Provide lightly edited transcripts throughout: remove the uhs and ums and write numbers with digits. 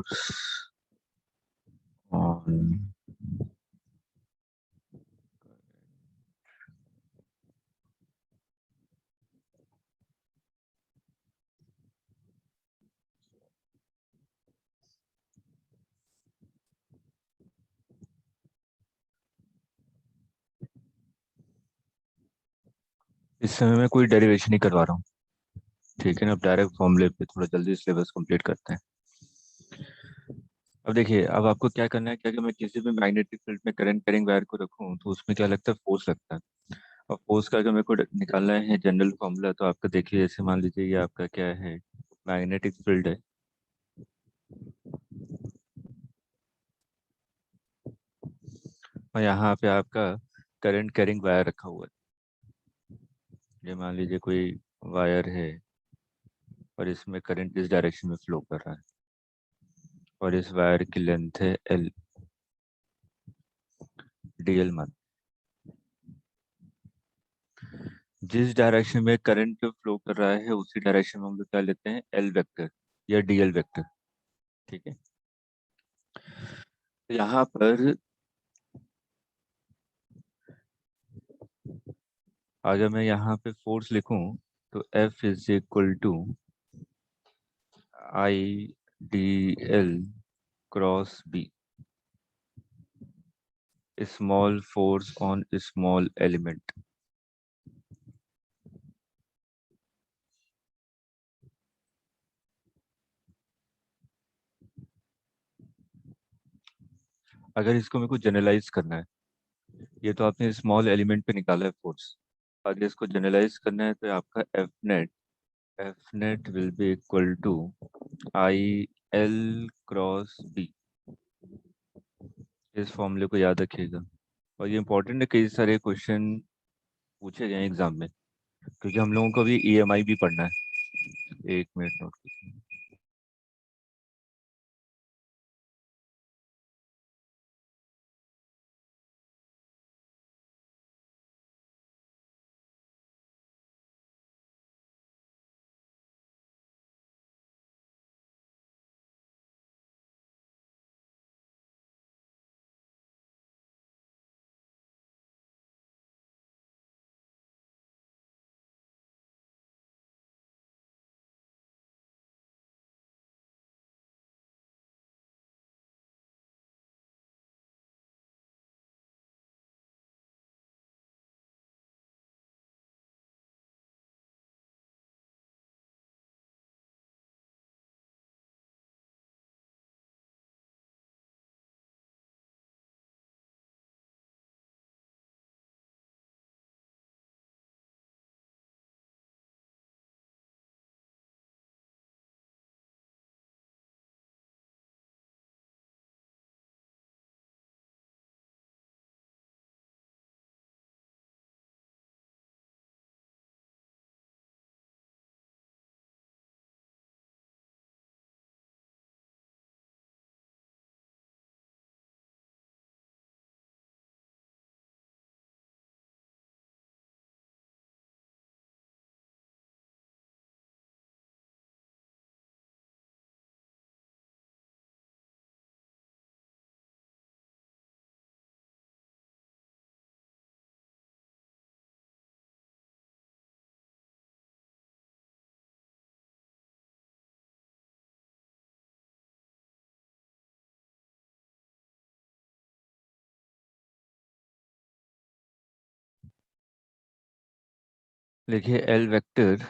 force on इस समय मैं कोई डेरिवेशन नहीं करवा रहा हूँ। ठीक है ना, अब डायरेक्ट फॉर्मूले पे थोड़ा जल्दी सिलेबस कंप्लीट करते हैं। अब देखिए, अब आपको क्या करना है, क्या कि मैं किसी भी मैग्नेटिक फील्ड में करंट कैरिंग वायर को रखूँ तो उसमें क्या लगता है, फोर्स लगता है। अब फोर्स का अगर मेरे को निकालना है जनरल फॉर्मूला, तो आपका देखिए, जैसे मान लीजिए ये आपका क्या है, मैग्नेटिक फील्ड है। और यहाँ पे आपका करंट कैरिंग वायर रखा हुआ है। ये मान लीजिए कोई वायर है और इसमें करंट इस डायरेक्शन में फ्लो कर रहा है और इस वायर की लेंथ है एल, डीएल मान। जिस डायरेक्शन में करंट फ्लो कर रहा है उसी डायरेक्शन में हम लोग क्या लेते हैं, एल वेक्टर या डीएल वेक्टर। ठीक है, तो यहाँ पर अगर मैं यहाँ पे फोर्स लिखूं तो F is equal to I D L cross B, small force on small element. अगर इसको मेरे को जनरलाइज करना है, ये तो आपने स्मॉल एलिमेंट पे निकाला है फोर्स, अगर इसको जनरलाइज करना है तो आपका F net will be equal to I L cross B. इस फॉर्मूले को याद रखिएगा, और ये इंपॉर्टेंट है, कई सारे क्वेश्चन पूछे गए एग्जाम में, क्योंकि हम लोगों को भी ईएमआई भी पढ़ना है। एक मिनट नोट कीजिए। देखिए, L vector,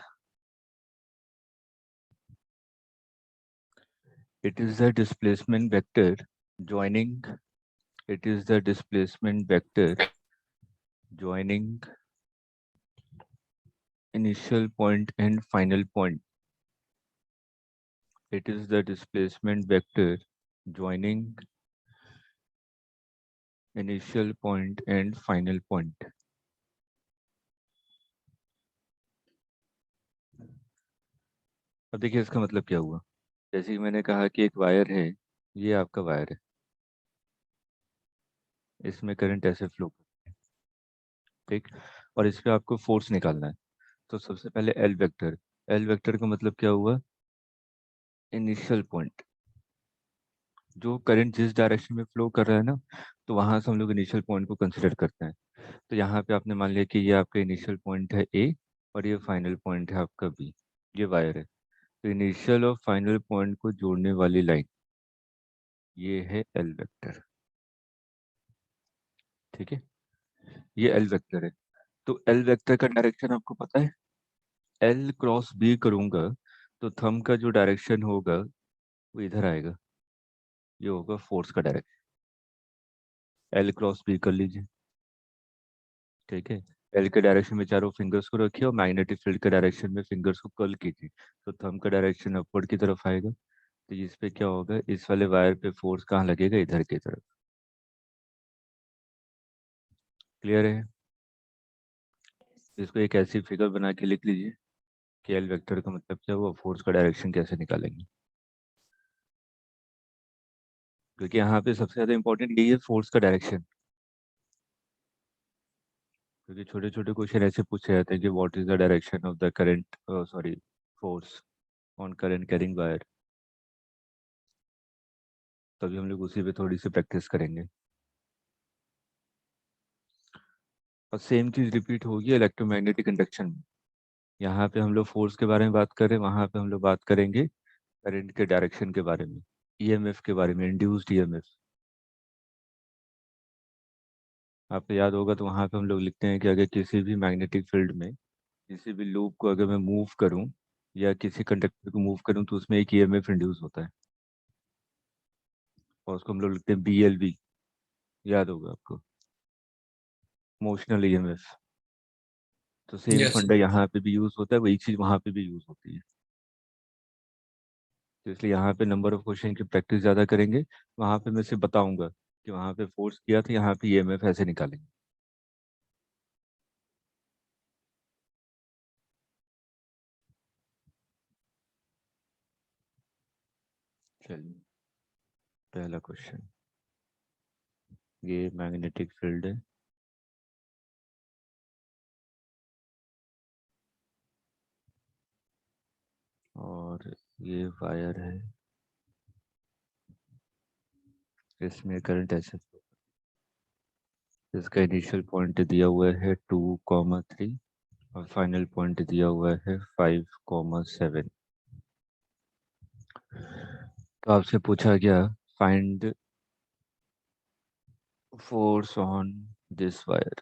it is the displacement vector joining, it is the displacement vector joining initial point and final point. It is the displacement vector joining initial point and final point. अब देखिए इसका मतलब क्या हुआ। जैसे कि मैंने कहा कि एक वायर है, ये आपका वायर है, इसमें करंट ऐसे फ्लो करता है। ठीक, और इस पे आपको फोर्स निकालना है। तो सबसे पहले एल वेक्टर, एल वेक्टर का मतलब क्या हुआ, इनिशियल पॉइंट। जो करंट जिस डायरेक्शन में फ्लो कर रहा है ना, तो वहां से हम लोग इनिशियल पॉइंट को कंसिडर करते हैं। तो यहाँ पे आपने मान लिया कि ये आपका इनिशियल पॉइंट है ए और ये फाइनल पॉइंट है आपका बी, ये वायर है। तो इनिशियल और फाइनल पॉइंट को जोड़ने वाली लाइन ये है एल वेक्टर। ठीक है, ये एल वेक्टर है। तो एल वेक्टर का डायरेक्शन आपको पता है, एल क्रॉस बी करूंगा तो थंब का जो डायरेक्शन होगा वो इधर आएगा, ये होगा फोर्स का डायरेक्शन। एल क्रॉस बी कर लीजिए। ठीक है, एल के डायरेक्शन में चारों फिंगर्स को रखिए और मैग्नेटिक फील्ड के डायरेक्शन में फिंगर्स को कर्ल कीजिए, तो थंब का डायरेक्शन अपवर्ड की तरफ आएगा। तो इस पे क्या होगा, इस वाले वायर पे फोर्स कहाँ लगेगा, इधर की तरफ। क्लियर है? इसको एक ऐसी फिगर बना के लिख लीजिए कि एल वेक्टर का मतलब क्या हुआ, फोर्स का डायरेक्शन कैसे निकालेंगे। क्योंकि यहाँ पे सबसे ज्यादा इंपॉर्टेंट यही है, फोर्स का डायरेक्शन। क्योंकि छोटे छोटे क्वेश्चन ऐसे पूछे जाते हैं कि what is the direction of the current, sorry, force on current carrying wire. तभी हम लोग उसी पे थोड़ी सी प्रैक्टिस करेंगे। और सेम चीज रिपीट होगी इलेक्ट्रोमैग्नेटिक इंडक्शन में। यहाँ पे हम लोग फोर्स के बारे में बात कर रहे हैं, वहां पे हम लोग बात करेंगे करंट के डायरेक्शन के बारे में, ईएमएफ के बारे में, इंड्यूस्ड ईएमएफ। आपको याद होगा तो वहां पे हम लोग लिखते हैं कि अगर किसी भी मैग्नेटिक फील्ड में किसी भी लूप को अगर मैं मूव करूं या किसी कंडक्टर को मूव करूं तो उसमें एक ईएमएफ इंड्यूस होता है, और उसको हम लोग लिखते हैं बीएलवी। याद होगा आपको, मोशनल ईएमएफ। तो सेम यस। फंडा यहाँ पे भी यूज होता है, वही चीज वहां पे भी यूज होती है। तो इसलिए यहाँ पे नंबर ऑफ क्वेश्चन की प्रैक्टिस ज्यादा करेंगे। वहां पे मैं सिर्फ बताऊंगा कि वहां पे फोर्स किया था, यहाँ पे ईएमएफ ऐसे निकालेंगे। चलिए, पहला क्वेश्चन, ये मैग्नेटिक फील्ड है और ये वायर है, इसमें करंट ऐसे flow। इसका इनिशियल पॉइंट दिया हुआ है 2,3 और फाइनल पॉइंट दिया हुआ है 5,7। तो आपसे पूछा गया find force on this wire.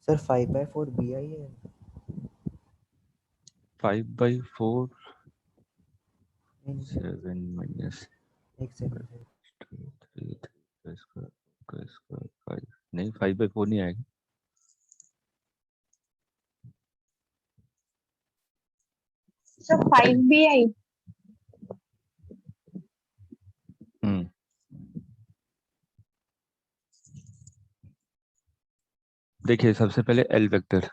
Sir 5/4 BI है। 5/4 नहीं सर, 7 माइनस एक सेकंड सर। 3 स्क्वायर 5, नहीं 5/4 नहीं आएगा। Sir 5 BI। हम्म, देखिए सबसे पहले एल वेक्टर,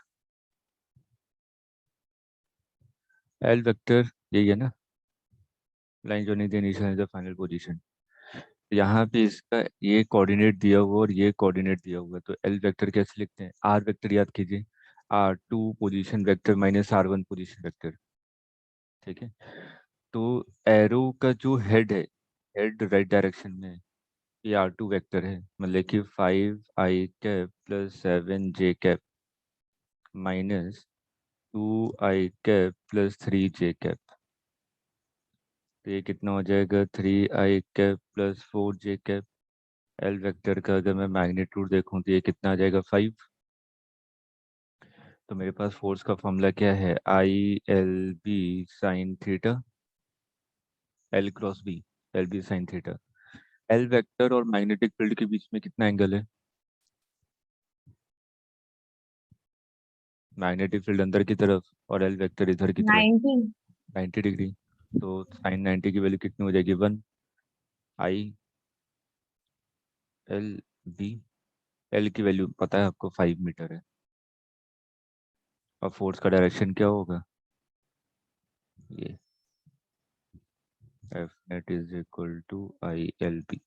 एल वेक्टर यही है ना, लाइन जो नहीं दी इनिशियल फाइनल पोजीशन। यहाँ पे इसका ये कोऑर्डिनेट दिया हुआ और ये कोऑर्डिनेट दिया हुआ है, तो एल वेक्टर कैसे लिखते हैं, आर वेक्टर याद कीजिए, R2 position vector minus R1 position vector. ठीक है, तो एरो का जो हेड है, हेड राइट डायरेक्शन में है, ये R2 वेक्टर है, मतलब कि 5i cap plus 7j cap minus 2i cap plus 3j cap. तो ये कितना हो जाएगा 3i cap plus 4j cap. L vector का अगर मैं मैग्नीट्यूड देखूं तो ये कितना आ जाएगा 5। तो मेरे पास फोर्स का फॉर्मूला क्या है, ILB sin theta, L cross B, L B sine theta. L vector और मैग्नेटिक फील्ड के बीच में कितना एंगल है, मैग्नेटिक फील्ड अंदर की तरफ और एल वेक्टर इधर की तरफ 90। 90 डिग्री। तो साइन 90 की वैल्यू कितनी हो जाएगी 1। ILB, एल की वैल्यू पता है आपको 5 मीटर है। और फोर्स का डायरेक्शन क्या होगा, ये F net is equal to ILB।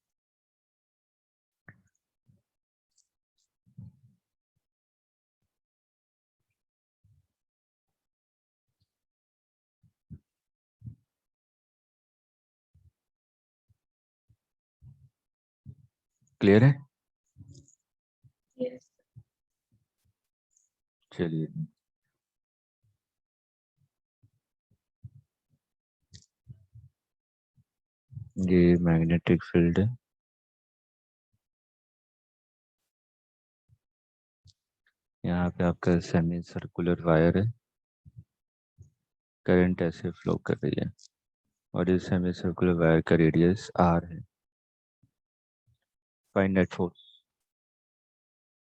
Clear है? Yes. चलिए, ये मैग्नेटिक फील्ड है, यहाँ पे आपका सेमी सर्कुलर वायर है, करंट ऐसे फ्लो कर रही है और इस सेमी सर्कुलर वायर का रेडियस r है। Find net force,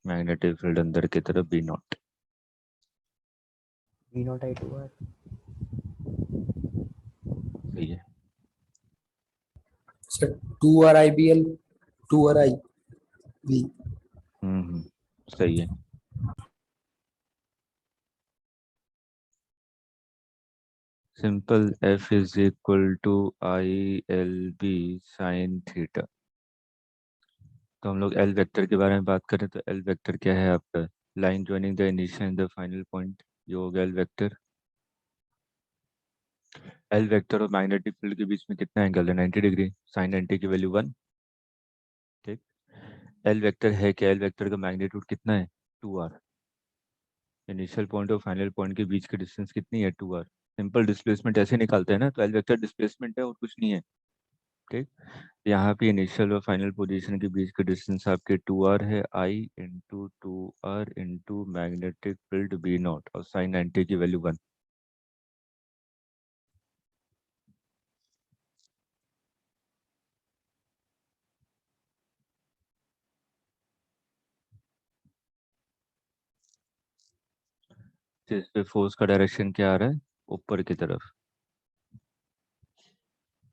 magnetic field अंदर की तरफ B not. V not I 2 R. सही है। Sir 2RIBL 2RIV। सही है। Simple F is equal to ILB sine theta. तो हम लोग एल वेक्टर के बारे में बात करें तो एल वेक्टर क्या है आपका, line joining the initial and the final point, ये हो गया एल वेक्टर। एल वेक्टर और मैग्नेटिक फील्ड के बीच में कितना एंगल है 90 डिग्री, साइन 90 की वैल्यू 1। ठीक। एल वेक्टर है क्या, एल वेक्टर का मैग्नीट्यूड कितना है 2r। इनिशियल पॉइंट और फाइनल पॉइंट के बीच की डिस्टेंस कितनी है 2r। सिंपल डिस्प्लेसमेंट ऐसे निकालते हैं ना, तो एल वेक्टर डिस्प्लेसमेंट है और कुछ नहीं है। ठीक। यहाँ पे इनिशियल और फाइनल पोजीशन के बीच की डिस्टेंस आपके 2r है, I into 2r into magnetic field B not और साइन 90 की वैल्यू 1। तो इस पे फोर्स का डायरेक्शन क्या आ रहा है, ऊपर की तरफ।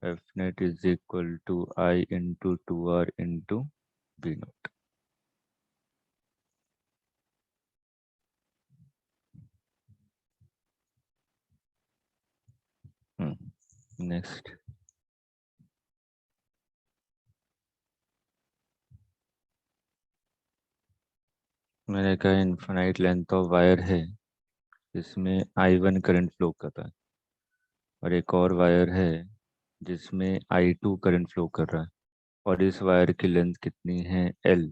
F net is equal to I into 2r into B not. Next, मैंने कहा इनफाइनाइट लेंथ ऑफ वायर है, जिसमें I1 करंट फ्लो कर रहा है और एक और वायर है जिसमें I2 करंट फ्लो कर रहा है और इस वायर की लेंथ कितनी है L।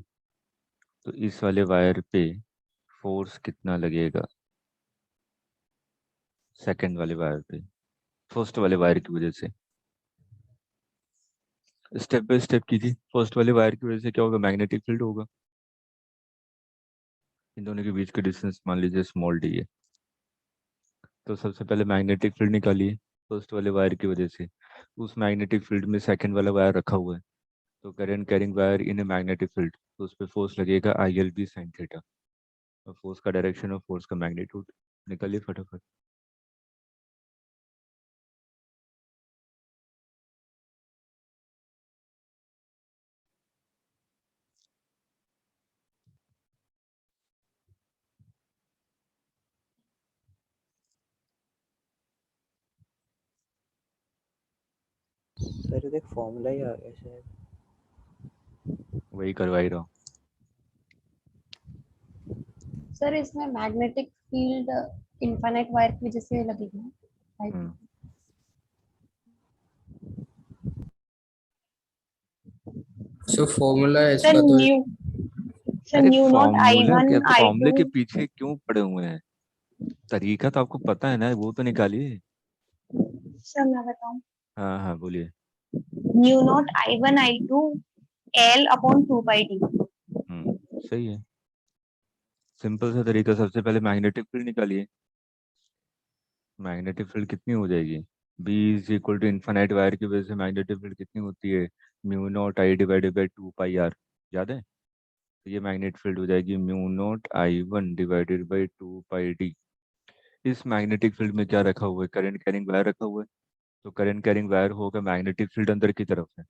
तो इस वाले वायर पे फोर्स कितना लगेगा सेकंड वाले वायर पे, फर्स्ट वाले वायर की वजह से। स्टेप बाय स्टेप कीजिए। फर्स्ट वाले वायर की वजह से क्या होगा, मैग्नेटिक फील्ड होगा। इन दोनों के बीच का डिस्टेंस मान लीजिए स्मॉल डी है। तो सबसे पहले मैग्नेटिक फील्ड निकालिए फर्स्ट वाले वायर की वजह से। उस मैग्नेटिक फील्ड में सेकंड वाला वायर रखा हुआ है, तो current carrying wire in a magnetic field, तो उस पर फोर्स लगेगा ILB साइन थीटा। और फोर्स का डायरेक्शन और फोर्स का मैग्नीट्यूड निकालिए फटाफट। सर ये तो एक फॉर्मूला ही आ गया शायद। वही करवा ही रहा हूँ। सर इसमें मैग्नेटिक फील्ड इनफाइनाइट वायर की वजह से लगेगी ना? Right. हम्म, सो फॉर्मूला है सर इसका तो न्यू सर अरे न्यू नॉट फॉर्मूला I1 क्या, फॉर्मूले I2। के पीछे क्यों पड़े हुए हैं, तरीका तो आपको पता है ना, वो तो निकालिए। सर मैं बताऊं, हाँ हाँ बोलिए। Mu not I1 I2 L upon 2 pi D. सही है। सिंपल सा तरीका, सबसे पहले मैग्नेटिक फील्ड निकालिए। मैग्नेटिक फील्ड कितनी हो जाएगी? B is equal to infinite wire की वजह से मैग्नेटिक फील्ड कितनी होती है? Mu naught I divided by 2 pi R. याद है? तो ये मैग्नेटिक फील्ड हो जाएगी mu not I1 divided by 2 pi D. इस मैग्नेटिक फील्ड में क्या रखा हुआ है? करंट कैरिंग वायर रखा हुआ है। तो करंट कैरिंग वायर होगा, मैग्नेटिक फील्ड अंदर की तरफ है,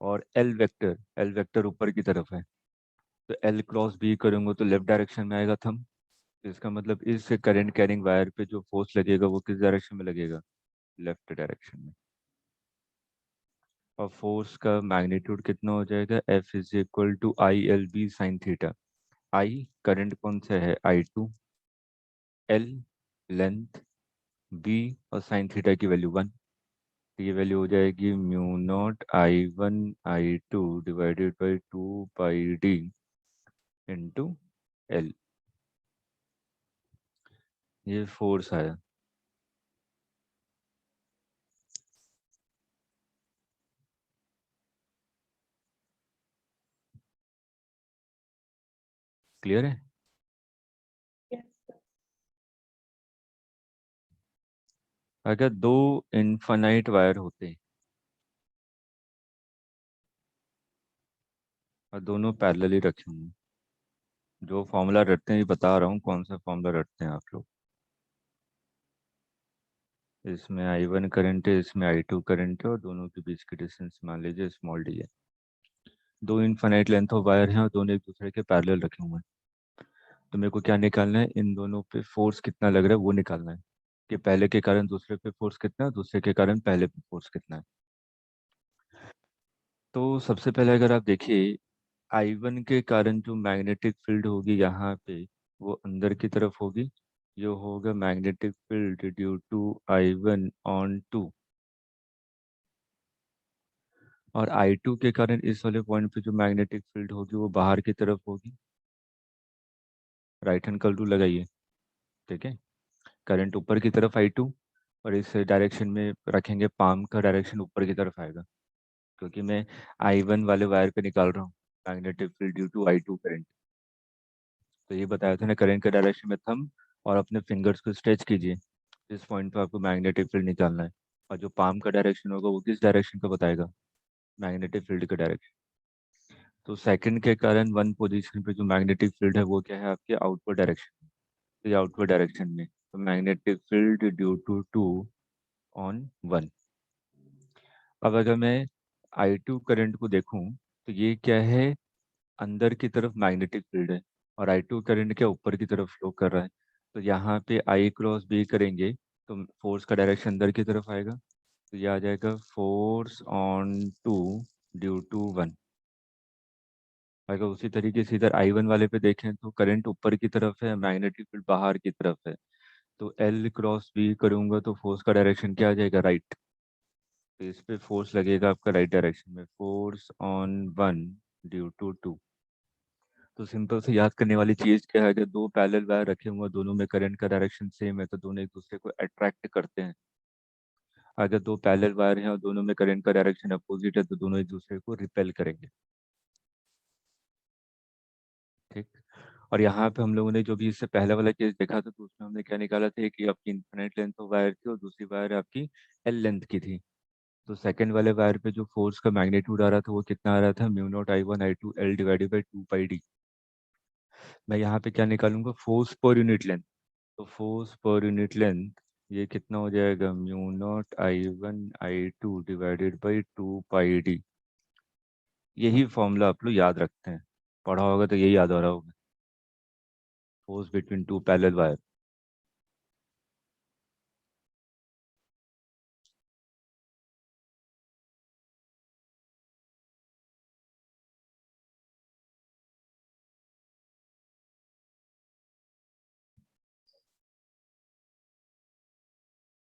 और एल वेक्टर ऊपर की तरफ है। तो एल क्रॉस बी करूंगा तो लेफ्ट डायरेक्शन में आएगा थंब। तो इसका मतलब इस करंट कैरिंग वायर पे जो फोर्स लगेगा वो किस डायरेक्शन में लगेगा? लेफ्ट डायरेक्शन में। और फोर्स का मैग्नीट्यूड कितना हो जाएगा? F is equal to ILB sine theta. I current कौन सा है? I2, एल लेंथ, बी और साइन थीटा की वैल्यू 1। तो ये वैल्यू हो जाएगी mu not I1 I2 divided by 2 pi D into L. ये फोर्स आया। क्लियर है? अगर दो इनफाइनाइट वायर होते और दोनों पैरेलली रखे होंगे, जो फॉर्मूला रटते हैं, ये बता रहा हूँ कौन सा फॉर्मूला रटते हैं आप लोग। इसमें I1 करंट है, इसमें I2 करंट है, और दोनों के बीच की डिस्टेंस मान लीजिए स्मॉल डी है। दो इनफाइनाइट लेंथ ऑफ वायर हैं और दोनों एक दूसरे के पैरेलल रखे हुए हैं। तो मेरे को क्या निकालना है? इन दोनों पे फोर्स कितना लग रहा है वो निकालना है, कि पहले के कारण दूसरे पे फोर्स कितना है, दूसरे के कारण पहले पे फोर्स कितना है। तो सबसे पहले अगर आप देखिए, I1 के कारण जो मैग्नेटिक फील्ड होगी यहाँ पे, वो अंदर की तरफ होगी। ये होगा magnetic field due to I1/2। और I2 के कारण इस वाले पॉइंट पे जो मैग्नेटिक फील्ड होगी वो बाहर की तरफ होगी। राइट हैंड कर्ल टू लगाइए। ठीक है। करंट ऊपर की तरफ I2, और इस डायरेक्शन में रखेंगे, पाम का डायरेक्शन ऊपर की तरफ आएगा, क्योंकि मैं I1 वाले वायर पे निकाल रहा हूँ magnetic field due to I2 current. तो ये बताया था ना, करंट के डायरेक्शन में थंब और अपने फिंगर्स को स्ट्रेच कीजिए। इस पॉइंट पे आपको मैग्नेटिक फील्ड निकालना है, और जो पाम का डायरेक्शन होगा वो किस डायरेक्शन का बताएगा? मैग्नेटिक फील्ड का डायरेक्शन। तो सेकंड के कारण वन पोजीशन पे जो मैग्नेटिक फील्ड है वो क्या है? आपके आउटवर्ड डायरेक्शन। तो ये आउटवर्ड डायरेक्शन में, तो मैग्नेटिक फील्ड ड्यू टू 2/1। अब अगर मैं I2 करंट को देखूं, तो ये क्या है? अंदर की तरफ मैग्नेटिक फील्ड है, और I2 करंट के ऊपर की तरफ फ्लो कर रहा है। तो यहाँ पे I क्रॉस B करेंगे तो फोर्स का डायरेक्शन अंदर की तरफ आएगा। तो ये आ जाएगा फोर्स ऑन 2 ड्यू टू 1। अगर उसी तरीके से इधर I1 वाले पे देखें तो करंट ऊपर की तरफ है, मैग्नेटिक फील्ड बाहर की तरफ है। तो L क्रॉस B करूंगा तो फोर्स का डायरेक्शन क्या आ जाएगा? राइट। तो इस पे फोर्स लगेगा आपका राइट डायरेक्शन में, फोर्स ऑन 1 ड्यू टू 2। तो सिंपल से याद करने वाली चीज क्या है? अगर दो पैरेलल वायर रखे हुए हैं, दोनों में करंट का डायरेक्शन सेम है, तो दोनों एक दूसरे को अट्रैक्ट करते हैं। अगर दो पैरेलल वायर हैं और दोनों में करंट का डायरेक्शन अपोजिट है, तो दोनों एक दूसरे को रिपेल करेंगे। ठीक। और यहाँ पे हम लोगों ने जो भी इससे पहले वाला केस देखा था, तो उसमें हमने क्या निकाला था कि आपकी इन्फिनिट लेंथ ऑफ वायर थी और दूसरी वायर आपकी एल लेंथ की थी। तो सेकंड वाले वायर पे जो फोर्स का मैग्नीट्यूड आ रहा था वो कितना आ रहा था? Mu naught I1/2 L divided by 2 pi D. मैं यहाँ पे क्या निकालूंगा? फोर्स पर यूनिट लेंथ। तो फोर्स पर यूनिट लेंथ ये कितना हो जाएगा? Mu naught I1/2 divided by 2 pi D. यही फॉर्मूला आप लोग याद रखते हैं, पढ़ा होगा तो यही याद हो रहा होगा। Force between two parallel wire.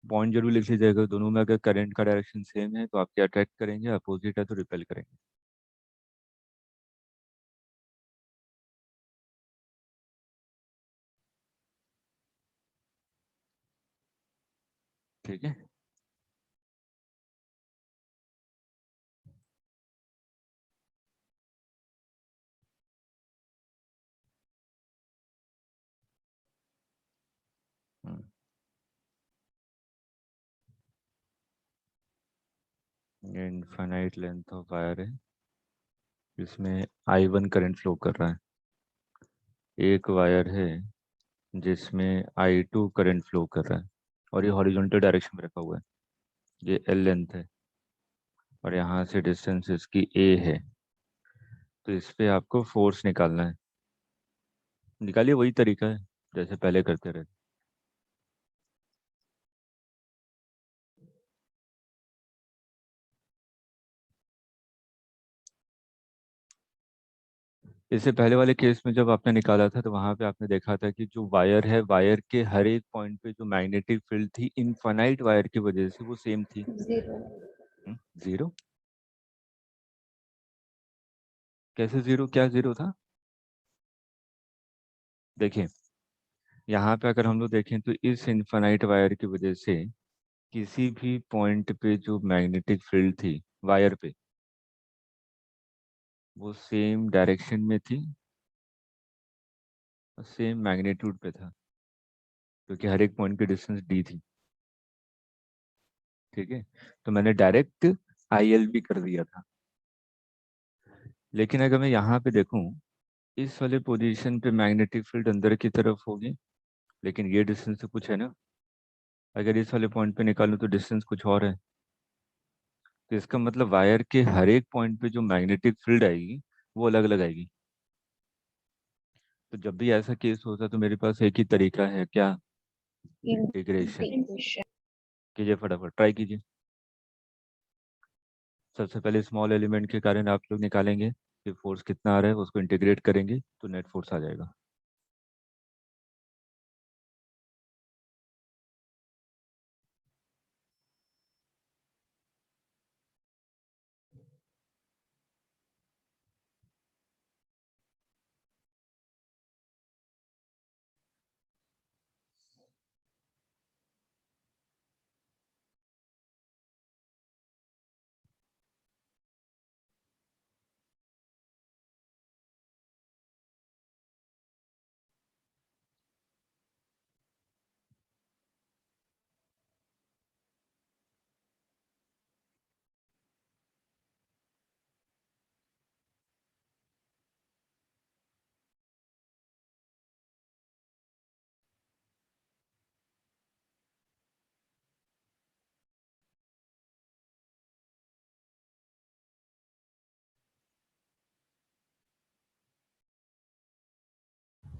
Point जरूर लिख लीजिएगा, दोनों में अगर करंट का डायरेक्शन सेम है तो आपके अट्रैक्ट करेंगे, अपोजिट है तो रिपेल करेंगे। ठीक है। ये इनफाइनाइट लेंथ ऑफ वायर है, इसमें I1 करंट फ्लो कर रहा है। एक वायर है जिसमें I2 करंट फ्लो कर रहा है और ये हॉरिजॉन्टल डायरेक्शन में रखा हुआ है। ये L लेंथ है और यहाँ से डिस्टेंस इसकी A है। तो इस पे आपको फोर्स निकालना है। निकालिए, वही तरीका है जैसे पहले करते रहे। इससे पहले वाले केस में जब आपने निकाला था तो वहां पे आपने देखा था कि जो वायर है, वायर के हर एक पॉइंट पे जो मैग्नेटिक फील्ड थी इनफाइनाइट वायर की वजह से वो सेम थी। 0. जीरो? कैसे जीरो? क्या जीरो था? देखिए, यहाँ पे अगर हम लोग देखें तो इस इनफाइनाइट वायर की वजह से किसी भी पॉइंट पे जो मैग्नेटिक फील्ड थी वायर पे, वो सेम डायरेक्शन में थी और सेम मैग्नीट्यूड पे था, क्योंकि हर एक पॉइंट की डिस्टेंस d थी। ठीक है, तो मैंने डायरेक्ट IL भी कर दिया था। लेकिन अगर मैं यहाँ पे देखूं, इस वाले पोजीशन पे मैग्नेटिक फील्ड अंदर की तरफ होगी, लेकिन ये डिस्टेंस तो कुछ है ना। अगर इस वाले पॉइंट पे निकालूं तो डिस्टेंस कुछ और है। तो इसका मतलब वायर के हर एक पॉइंट पे जो मैग्नेटिक फील्ड आएगी वो अलग अलग आएगी। तो जब भी ऐसा केस होता है तो मेरे पास एक ही तरीका है, क्या? इंटीग्रेशन। Integration. कीजिए, फटाफट ट्राई कीजिए। सबसे पहले स्मॉल एलिमेंट के कारण आप लोग निकालेंगे कि फोर्स कितना आ रहा है, उसको इंटीग्रेट करेंगे तो नेट फोर्स आ जाएगा।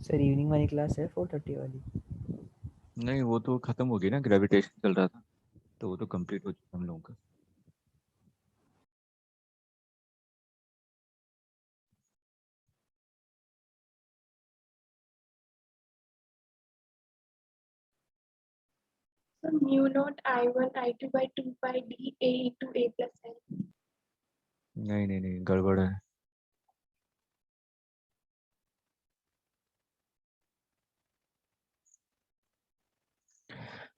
सर इवनिंग वाली क्लास है 4:30 वाली? नहीं, वो तो खत्म हो गई ना, ग्रेविटेशन चल रहा था तो वो तो कंप्लीट हो चुका हम लोगों का। So mu naught I1 I2 by 2 pi d A into A plus L. नहीं नहीं नहीं, गड़बड़ है।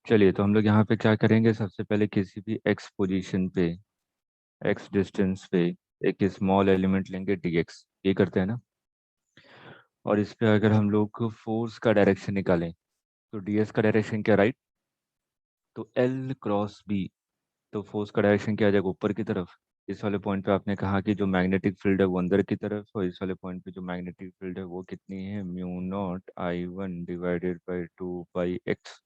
चलिए, तो हम लोग यहाँ पे क्या करेंगे, सबसे पहले किसी भी x पोजीशन पे, x डिस्टेंस पे एक स्मॉल एलिमेंट लेंगे dx। ये करते हैं ना। और इस पे अगर हम लोग फोर्स का डायरेक्शन निकालें तो ds का डायरेक्शन क्या, राइट? तो L क्रॉस B, तो फोर्स का डायरेक्शन क्या आ जाएगा, ऊपर की तरफ। इस वाले पॉइंट पे आपने कहा कि जो मैग्नेटिक फील्ड है वो अंदर की तरफ, और इस वाले पॉइंट पे जो मैग्नेटिक फील्ड है वो कितनी है, mu not I1 divided by 2 pi x।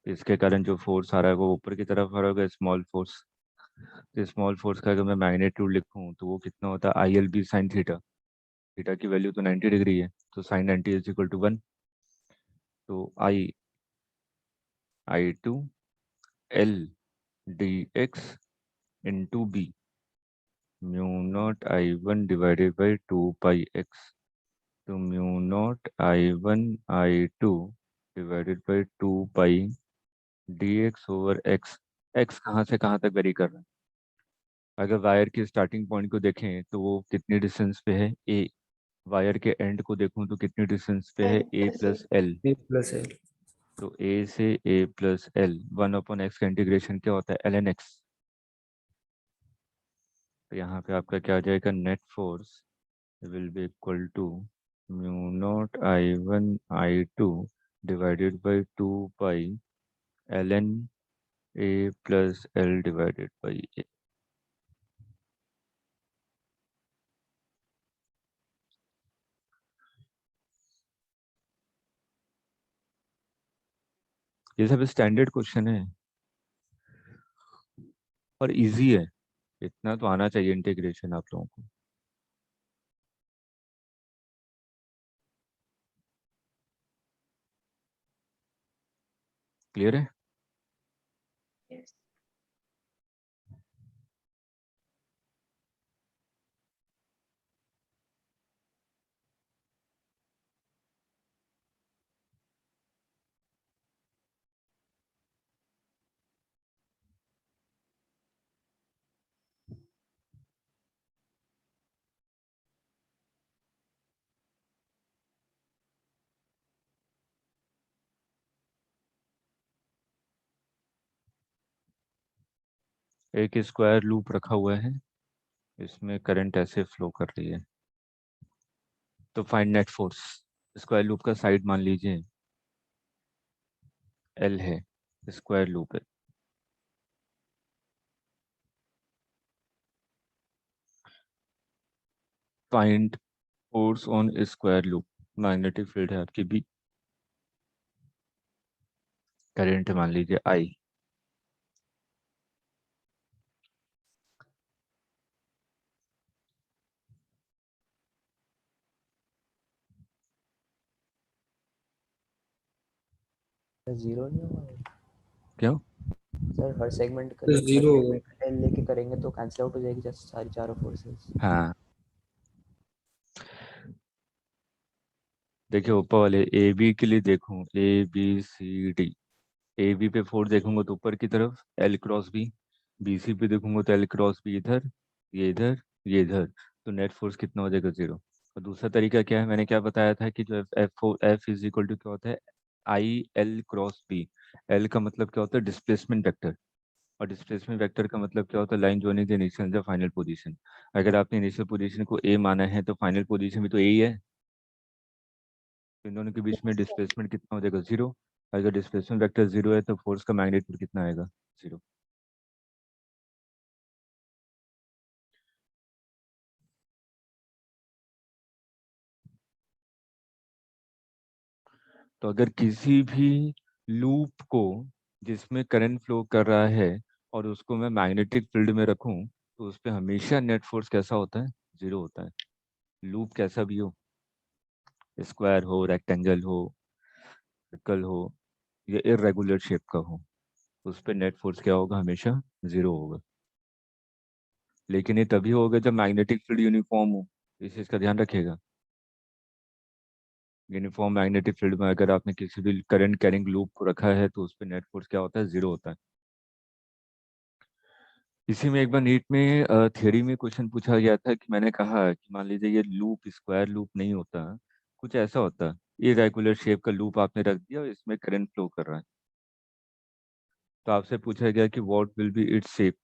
इसके कारण जो फोर्स आ रहा है वो ऊपर की तरफ आ रहा होगा, स्मॉल फोर्स। तो स्मॉल फोर्स का अगर मैं मैग्नीट्यूड लिखूं तो वो कितना होता है, ILB साइन थीटा। थीटा की वैल्यू तो 90 डिग्री है, तो साइन 90 इज इक्वल टू 1। तो I2 L dx into B, mu not I1 divided by 2 pi x। तो mu not I1 I2 divided by 2 pi dx over x। x कहाँ से कहाँ तक वेरी कर रहा है? अगर वायर के स्टार्टिंग पॉइंट को देखें तो वो कितनी डिस्टेंस पे है, a। वायर के एंड को देखूं तो कितनी डिस्टेंस पे है, N a plus A. Plus L. A plus L. तो a से a प्लस एल, 1/x का इंटीग्रेशन क्या होता है, ln x। तो यहाँ पे आपका क्या आ जाएगा, net force will be equal to mu not I1 I2 divided by 2 pi ln A plus L divided by A. ये सब स्टैंडर्ड क्वेश्चन है और इजी है, इतना तो आना चाहिए इंटीग्रेशन आप लोगों को। क्लियर है? Yes. एक स्क्वायर लूप रखा हुआ है, इसमें करंट ऐसे फ्लो कर रही है, तो find net force. Square loop का साइड मान लीजिए L है, स्क्वायर लूप है। Find force on square loop, magnetic field है आपकी B, करंट मान लीजिए I। जीरो नहीं होगा क्यों? सर? हर सेगमेंट तो zero होगा। एल लेके करेंगे तो कैंसिल आउट हो जाएगी जैसे सारी चारों फोर्सेस। हाँ देखिए ऊपर वाले ए बी के लिए देखूं, ABCD, ए बी पे फोर्स देखूंगा तो ऊपर की तरफ L क्रॉस बी, BC पे देखूंगा तो L क्रॉस बी इधर, ये इधर, ये इधर, तो नेट फोर्स कितना हो जाएगा? 0। और दूसरा तरीका क्या है, मैंने क्या बताया था कि जो F इज इक्वल टू क्या होता है, IL क्रॉस बी। L का मतलब क्या होता है? डिस्प्लेसमेंट वेक्टर, और डिस्प्लेसमेंट वेक्टर का मतलब क्या होता है? Line joining the initial the final position. अगर आपने इनिशियल पोजीशन को A माना है तो फाइनल पोजीशन भी तो A ही है, तो इन दोनों के बीच में डिस्प्लेसमेंट कितना हो जाएगा? 0। अगर डिस्प्लेसमेंट वेक्टर 0 है तो फोर्स का मैग्नीट्यूड कितना आएगा? 0। तो अगर किसी भी लूप को जिसमें करंट फ्लो कर रहा है और उसको मैं मैग्नेटिक फील्ड में रखूं तो उस पर हमेशा नेट फोर्स कैसा होता है? 0 होता है। लूप कैसा भी हो, स्क्वायर हो, रेक्टेंगल हो, सर्कल हो, या इरेगुलर शेप का हो, उस पर नेट फोर्स क्या होगा? हमेशा 0 होगा। लेकिन ये तभी होगा जब मैग्नेटिक फील्ड यूनिफॉर्म हो, इस चीज का ध्यान रखिएगा। यूनिफॉर्म मैग्नेटिक फील्ड में अगर आपने किसी भी करंट कैरिंग लूप को रखा है तो उस पर नेट फोर्स क्या होता है? 0 होता है। इसी में एक बार नीट में थ्योरी में क्वेश्चन पूछा गया था कि मैंने कहा कि मान लीजिए ये लूप स्क्वायर लूप नहीं होता, कुछ ऐसा होता, इरेगुलर शेप का लूप आपने रख दिया और इसमें करंट फ्लो कर रहा है, तो आपसे पूछा गया कि what will be its shape.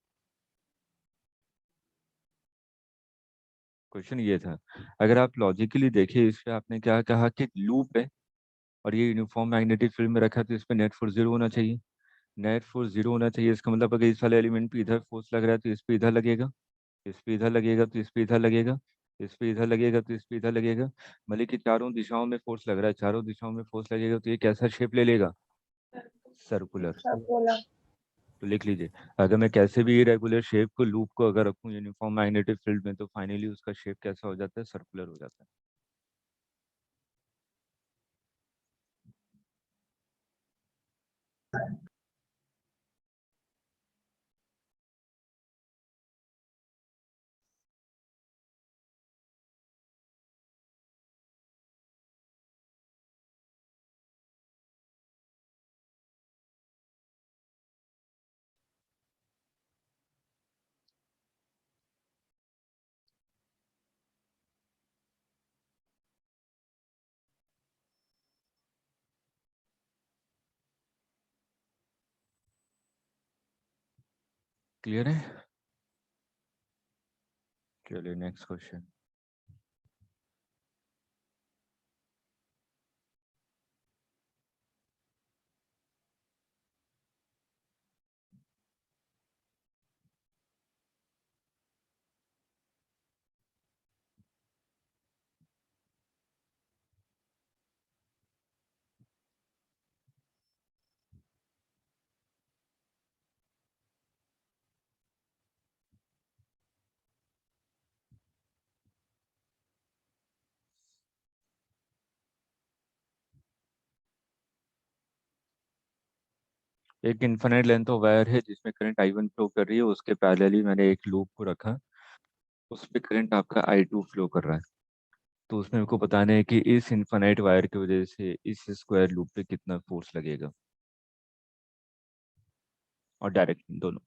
Question ये था। अगर आप लॉजिकली देखिए इस पे, आपने क्या कहा कि लूप है और ये यूनिफॉर्म मैग्नेटिक फील्ड में रखा है तो इस पे नेट फोर्स 0 होना चाहिए। नेट फोर्स 0 होना चाहिए, इसका मतलब अगर इस वाले एलिमेंट पे इधर फोर्स लग रहा है तो इस पे इधर लगेगा, इस पे इधर लगेगा तो इस पे इधर लगेगा, इस पे इधर लगेगा तो इस पे इधर लगेगा। मतलब कि चारों दिशाओं में फोर्स लग रहा है, चारों दिशाओं में फोर्स लगेगा तो ये कैसा शेप ले लेगा? सर्कुलर। सब बोला। तो लिख लीजिए, अगर मैं कैसे भी इरेगुलर शेप को लूप को अगर रखूं यूनिफॉर्म मैग्नेटिक फील्ड में तो फाइनली उसका शेप कैसा हो जाता है? सर्कुलर हो जाता है। क्लियर है? चलिए नेक्स्ट क्वेश्चन। एक इन्फिनिट लेंथ ऑफ वायर है जिसमें करंट I1 फ्लो कर रही है, उसके पैरेलली मैंने एक लूप को रखा, उस पे करंट आपका I2 फ्लो कर रहा है। तो उसमें मेरे को बताना है कि इस इन्फिनिट वायर की वजह से इस स्क्वायर लूप पे कितना फोर्स लगेगा, और डायरेक्शन दोनों।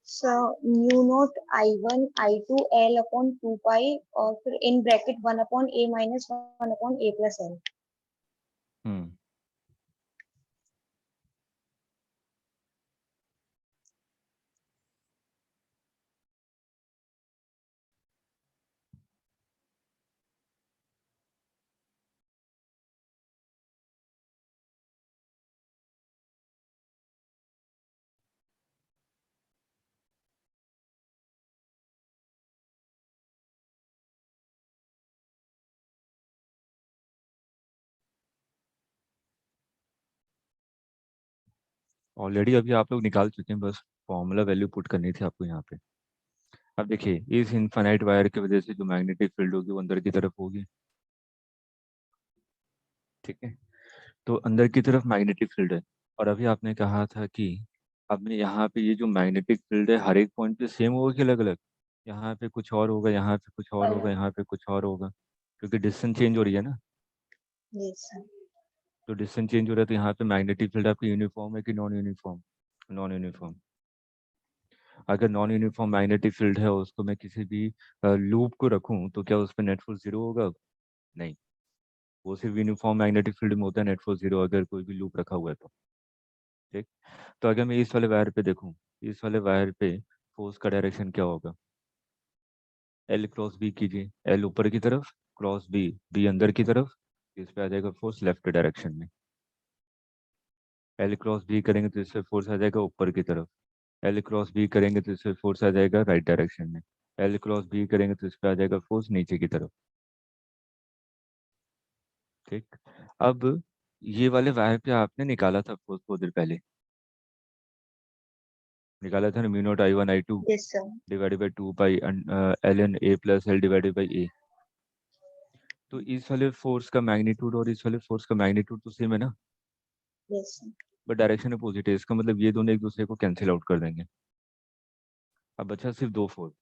So mu naught I1 I2 L upon 2 pi और फिर in bracket 1 upon A minus 1 upon A plus L. Hmm already अभी आप लोग निकाल चुके हैं, बस फॉर्मूला वैल्यू पुट करनी थी आपको यहाँ पे। अब देखिए, इस इनफाइनाइट वायर की वजह से जो मैग्नेटिक फील्ड होगी वो अंदर की तरफ होगी, ठीक है। तो अंदर की तरफ मैग्नेटिक फील्ड है, और अभी आपने कहा था कि अब यहाँ पे ये जो मैग्नेटिक फील्ड है हर एक पॉइंट पे सेम होगा कि अलग अलग, यहाँ पे कुछ और होगा, यहाँ पे कुछ और होगा, यहाँ पे कुछ और होगा, क्योंकि डिस्टेंस चेंज हो रही है ना। Yes, sir. तो डिस्टेंस चेंज हो रहा है, तो यहाँ पे मैग्नेटिक फील्ड आपकी यूनिफॉर्म है कि नॉन यूनिफॉर्म? Non uniform. अगर नॉन यूनिफॉर्म मैग्नेटिक फील्ड है, उसको मैं किसी भी लूप को रखूं तो क्या उस पर नेट फोर्स जीरो होगा? नहीं, वो सिर्फ यूनिफॉर्म मैग्नेटिक फील्ड में होता है नेट फोर्स जीरो, अगर कोई भी लूप रखा हुआ है तो, ठीक। तो अगर मैं इस वाले वायर पे देखूं, इस वाले वायर पे फोर्स का डायरेक्शन क्या होगा? एल क्रॉस बी कीजिए, एल ऊपर की तरफ, क्रॉस बी, बी अंदर की तरफ, इस पे आ जाएगा फोर्स लेफ्ट डायरेक्शन में। एल क्रॉस बी करेंगे तो इससे फोर्स आ जाएगा ऊपर की तरफ। एल क्रॉस बी करेंगे तो इससे फोर्स आ जाएगा राइट डायरेक्शन में। एल क्रॉस बी करेंगे तो इस पे आ जाएगा फोर्स नीचे की तरफ, ठीक। अब ये वाले वायर पे आपने निकाला था फोर्स थोड़ी देर पहले, निकाला था ना, mu not I1 I2 Yes, sir. Divided by 2 pi L N A plus L divided by A. तो इस वाले फोर्स का मैग्नीट्यूड और इस वाले फोर्स का मैग्नीट्यूड तो सेम है ना, Yes, sir. But direction opposite है। इसका मतलब ये दोनों एक दूसरे को कैंसिल आउट कर देंगे। अब बचा सिर्फ दो फोर्स,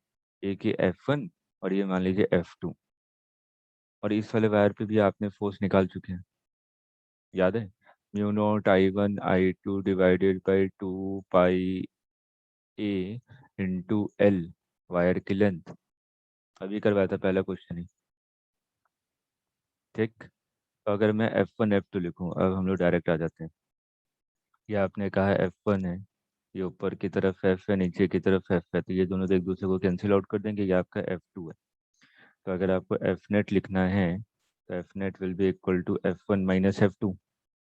एक ये F1 और ये मान लीजिए F2। और इस वाले वायर पे भी आपने फोर्स निकाल चुके हैं, याद है? Mu not I1 I2 divided by 2 pi A into L, wire की लेंथ। अभी करवाया था पहला क्वेश्चन ही, ठीक। तो अगर मैं F1 F2 लिखूं, अब हम लोग डायरेक्ट आ जाते हैं। ये आपने कहा F1 है, ये ऊपर की तरफ F है, नीचे की तरफ F है, तो ये दोनों तो एक दूसरे को कैंसिल आउट कर देंगे, ये आपका F2 है। तो अगर आपको एफ नेट लिखना है तो F net will be equal to F1 minus F2।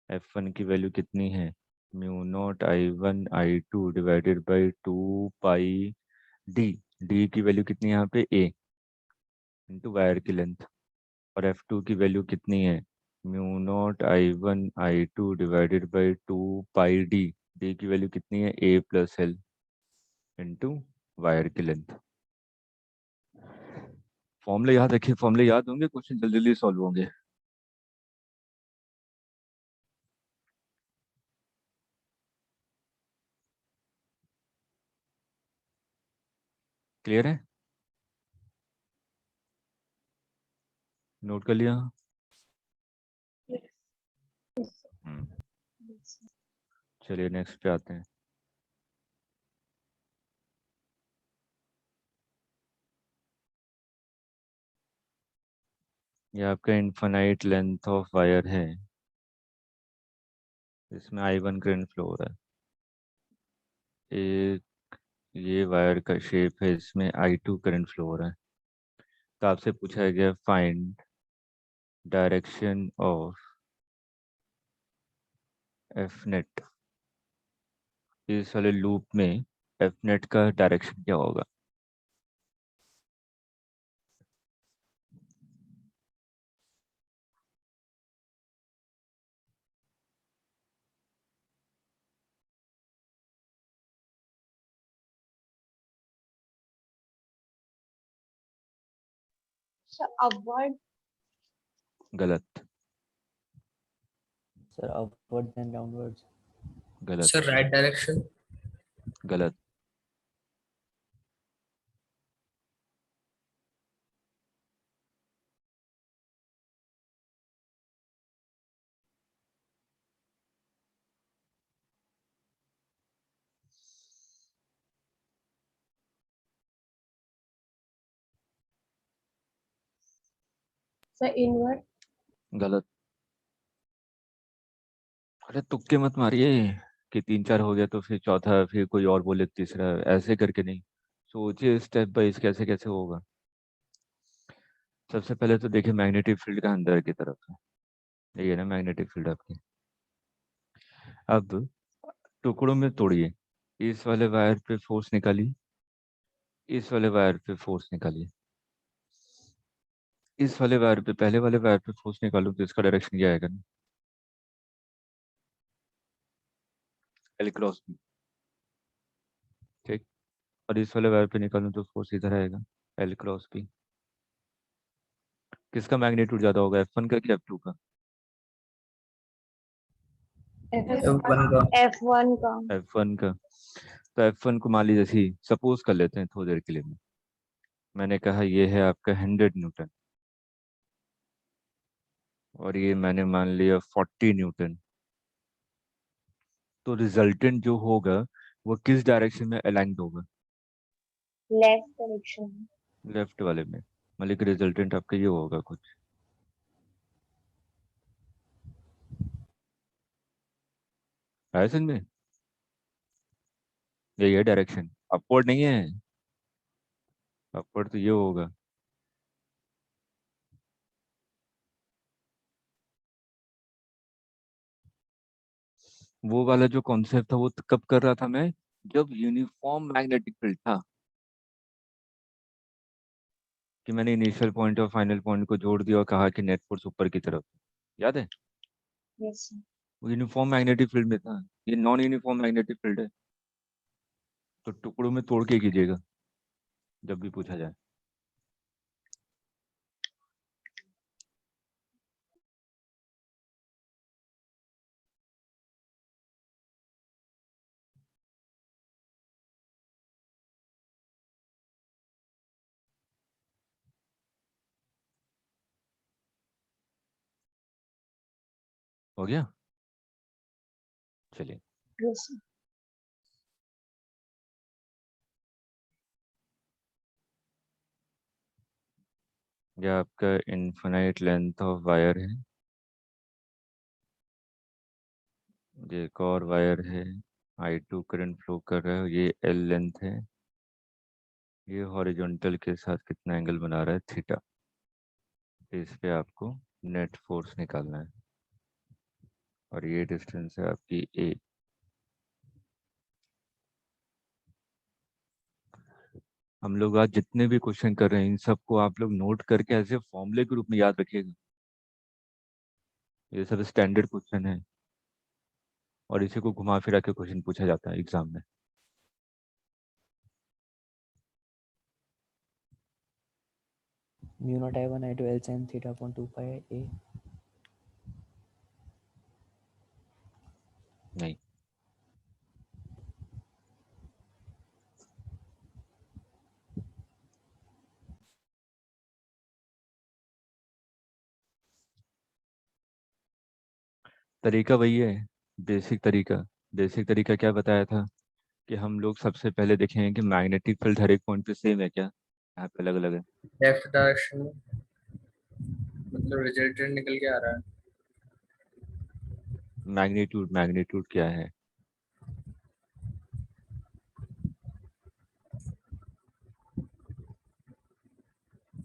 F1 की वैल्यू कितनी है? Mu not I1 I2 divided by 2 pi D, D की वैल्यू कितनी है यहाँ पे? ए इंटू वायर की लेंथ। और F2 की वैल्यू कितनी है? Mu not I1 I2 divided by 2 pi D, D की वैल्यू कितनी है? A plus L into wire की लेंथ। फॉर्मूले याद रखिए, फॉर्मूले याद होंगे, क्वेश्चन जल्दी जल्दी सॉल्व होंगे। क्लियर है? नोट कर लिया? हम्म, चलिए नेक्स्ट पे आते हैं। ये आपका इनफाइनाइट लेंथ ऑफ वायर है, इसमें I1 करंट फ्लो हो रहा है। एक ये वायर का शेप है, इसमें I2 करंट फ्लो हो रहा है। तो आपसे पूछा गया find direction of F net, इस वाले लूप में एफ नेट का डायरेक्शन क्या होगा? So upward. गलत। Sir upwards and downwards. गलत। Sir right direction. गलत। Sir inward. गलत। अरे तुक्के मत मारिए कि 3 4 हो गया तो फिर चौथा, फिर कोई और बोले तीसरा, ऐसे करके नहीं। सोचिए स्टेप बाइज कैसे कैसे होगा। सबसे पहले तो देखिए मैग्नेटिक फील्ड का अंदर की तरफ है, ये ना मैग्नेटिक फील्ड आपकी। अब टुकड़ों में तोड़िए, इस वाले वायर पे फोर्स निकालिए, इस वाले वायर पे फोर्स निकालिए। इस वाले वायर पे, पहले वाले वायर पे फोर्स निकालूं तो इसका डायरेक्शन क्या आएगा ना? L cross B. ठीक। और इस वाले वायर पे निकालूं तो फोर्स इधर आएगा, एल क्रॉस बी। किसका मैग्नीट्यूड ज्यादा होगा, F1 का कि F2 का? F1 का। F1 का। F1 का। तो F1 को मान लीजिए, जैसे सपोज कर लेते हैं थोड़ी देर के लिए, मैंने कहा ये है आपका 100 न्यूटन, और ये मैंने मान लिया 40 न्यूटन। तो रिजल्टेंट जो होगा वो किस डायरेक्शन में अलाइंड होगा? Left direction. लेफ्ट वाले में। मतलब कि रिजल्टेंट आपका ये होगा कुछ, है समझ में? ये है डायरेक्शन, अपवर्ड नहीं है। अपवर्ड तो ये होगा। वो वाला जो कॉन्सेप्ट था वो कब कर रहा था मैं? जब यूनिफॉर्म मैग्नेटिक फील्ड था, कि मैंने इनिशियल पॉइंट और फाइनल पॉइंट को जोड़ दिया और कहा कि नेट फोर्स ऊपर की तरफ। याद है? Yes sir. वो यूनिफॉर्म मैग्नेटिक फील्ड में था, ये नॉन यूनिफॉर्म मैग्नेटिक फील्ड है। तो टुकड़ों में तोड़ के कीजिएगा जब भी पूछा जाए। हो गया? चलिए। Yes sir. ये आपका इनफिनाइट लेंथ ऑफ वायर है, ये एक और वायर है, I2 करंट फ्लो कर रहा है, ये L लेंथ है। ये हॉरिजॉन्टल के साथ कितना एंगल बना रहा है, थीटा। इस पे आपको नेट फोर्स निकालना है, और ये डिस्टेंस है आपकी A। हम लोग आज जितने भी क्वेश्चन कर रहे हैं इन सबको आप लोग नोट करके ऐसे फॉर्मूले के रूप में याद रखिएगा। ये सब स्टैंडर्ड क्वेश्चन है, और इसी को घुमा फिरा के क्वेश्चन पूछा जाता है एग्जाम में। Mu naught I1 I2 L sin theta upon 2 pi a। नहीं। तरीका वही है, बेसिक तरीका। बेसिक तरीका क्या बताया था कि हम लोग सबसे पहले देखेंगे कि मैग्नेटिक फील्ड हर एक पॉइंट पे सेम है क्या, यहाँ पे अलग अलग है। लेफ्ट डायरेक्शन में मतलब रिजल्टेंट निकल के आ रहा है। मैग्नीट्यूड, मैग्नीट्यूड क्या है?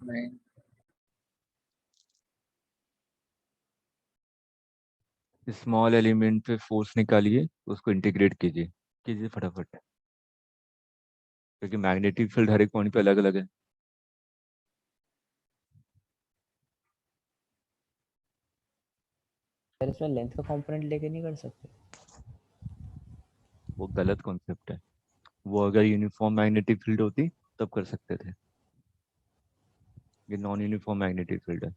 नहीं, स्मॉल एलिमेंट पे फोर्स निकालिए, उसको इंटीग्रेट कीजिए, कीजिए फटाफट, क्योंकि मैग्नेटिक फील्ड हर एक पॉइंट पे अलग अलग है। सर इसमें लेंथ का कंपोनेंट लेके नहीं कर सकते? वो गलत कॉन्सेप्ट है। वो अगर यूनिफॉर्म मैग्नेटिक फील्ड होती तब कर सकते थे, ये नॉन यूनिफॉर्म मैग्नेटिक फील्ड है।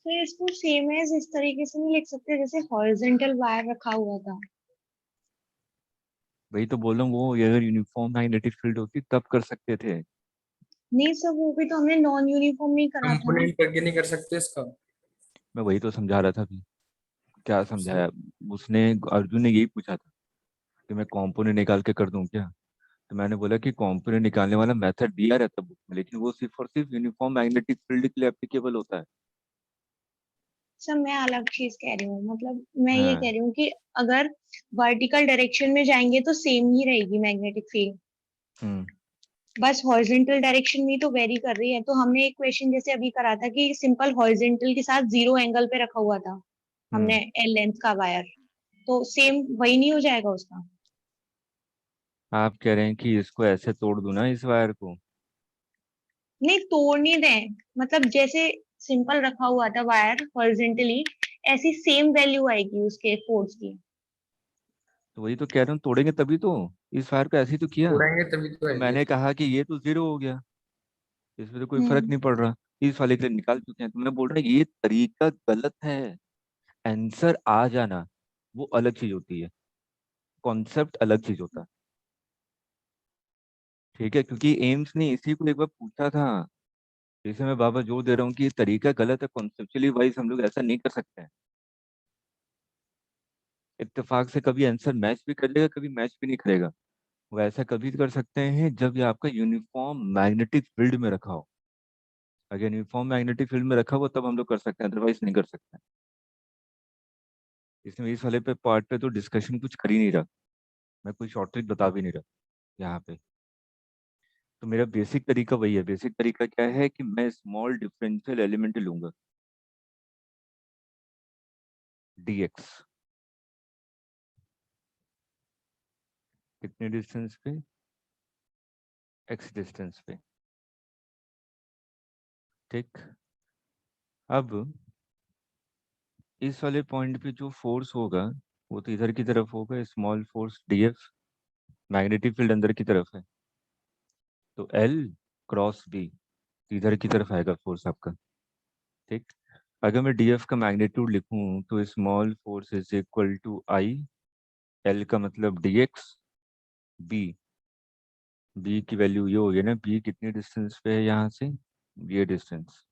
तो इसको सेम एज इस तरीके से नहीं लिख सकते जैसे हॉरिजॉन्टल वायर रखा हुआ था। वही तो बोल रहा हूँ, वो अगर यूनिफॉर्म मैग्नेटिक फील्ड होती तब कर सकते थे। नहीं सर, वो भी तो हमने नॉन यूनिफॉर्म में ही करा था ना। कंपोनेंट करके नहीं कर सकते इसका। मैं वही तो समझा रहा था अभी। क्या समझाया? उसने, अर्जुन ने यही पूछा था कि मैं कॉम्पोनेंट निकाल के कर दूं क्या। तो मैंने बोला कि कॉम्पोनेंट निकालने वाला मेथड दिया रहता बुक में, लेकिन वो सिर्फ और सिर्फ यूनिफॉर्म मैग्नेटिक फील्ड के लिए एप्लीकेबल होता है। सर मैं अलग चीज कह रही हूँ, मतलब मैं ये कह हाँ। रही हूँ कि अगर वर्टिकल डायरेक्शन में जाएंगे तो सेम ही रहेगी मैग्नेटिक फील्ड, हम्म। बस हॉरिजॉन्टल डायरेक्शन में ही तो वेरी कर रही है। तो हमने एक क्वेश्चन जैसे अभी करा था कि सिंपल हॉरिजॉन्टल के साथ 0 एंगल पे रखा हुआ था हमने हम्म। एल लेंथ का वायर, तो सेम वही नहीं हो जाएगा उसका? आप कह रहे हैं कि इसको ऐसे तोड़ दूं ना, इस वायर को? नहीं तोड़ नहीं दें, मतलब जैसे सिंपल रखा हुआ था वायर हॉरिजॉन्टली, ऐसी सेम वैल्यू आएगी उसके फोर्स की। तो वही तो कह रहा हूँ, तोड़ेंगे तभी तो। इस वायर को ऐसे ही तो किया। उड़ाएंगे तभी तो तो आएगी। मैंने कहा कि ये तो जीरो हो गया, इसमें तो कोई फर्क हम्म। नहीं पड़ रहा। इस वाले के लिए निकाल चुके हैं, तो मैं बोल रहा हूँ ये तरीका गलत है। आंसर आ जाना वो अलग चीज होती है, कॉन्सेप्ट अलग चीज होता है। ठीक है, क्योंकि एम्स ने इसी को एक बार पूछा था। इसे मैं बाबा जोर दे रहा हूँ कि ये तरीका गलत है, कॉन्सेप्चुअली वाइज हम लोग ऐसा नहीं कर सकते हैं। इत्तेफाक से कभी आंसर मैच भी करेगा, कभी मैच भी नहीं करेगा। वो ऐसा कभी कर सकते हैं जब ये आपका यूनिफॉर्म मैग्नेटिक फील्ड में रखा हो। अगर यूनिफॉर्म मैग्नेटिक फील्ड में रखा हो तब हम लोग कर सकते हैं, अदरवाइज नहीं कर सकते हैं। इसमें इस वाले पे पार्ट पे तो डिस्कशन कुछ कर ही नहीं रहा, मैं कोई शॉर्ट ट्रिक बता भी नहीं रहा यहाँ पे। तो मेरा बेसिक तरीका वही है। बेसिक तरीका क्या है कि मैं स्मॉल डिफरेंशियल एलिमेंट लूंगा, dx, कितने डिस्टेंस पे, x डिस्टेंस पे। ठीक। अब इस वाले पॉइंट पे जो फोर्स होगा वो तो इधर की तरफ होगा, small force df। Magnetic field अंदर की तरफ है, तो L क्रॉस B इधर की तरफ आएगा फोर्स आपका। ठीक। अगर मैं df का मैग्नीट्यूड लिखूं तो small force is equal to I, L का मतलब dx, B की वैल्यू ये होगी ना, B कितनी डिस्टेंस पे है यहाँ से, ये डिस्टेंस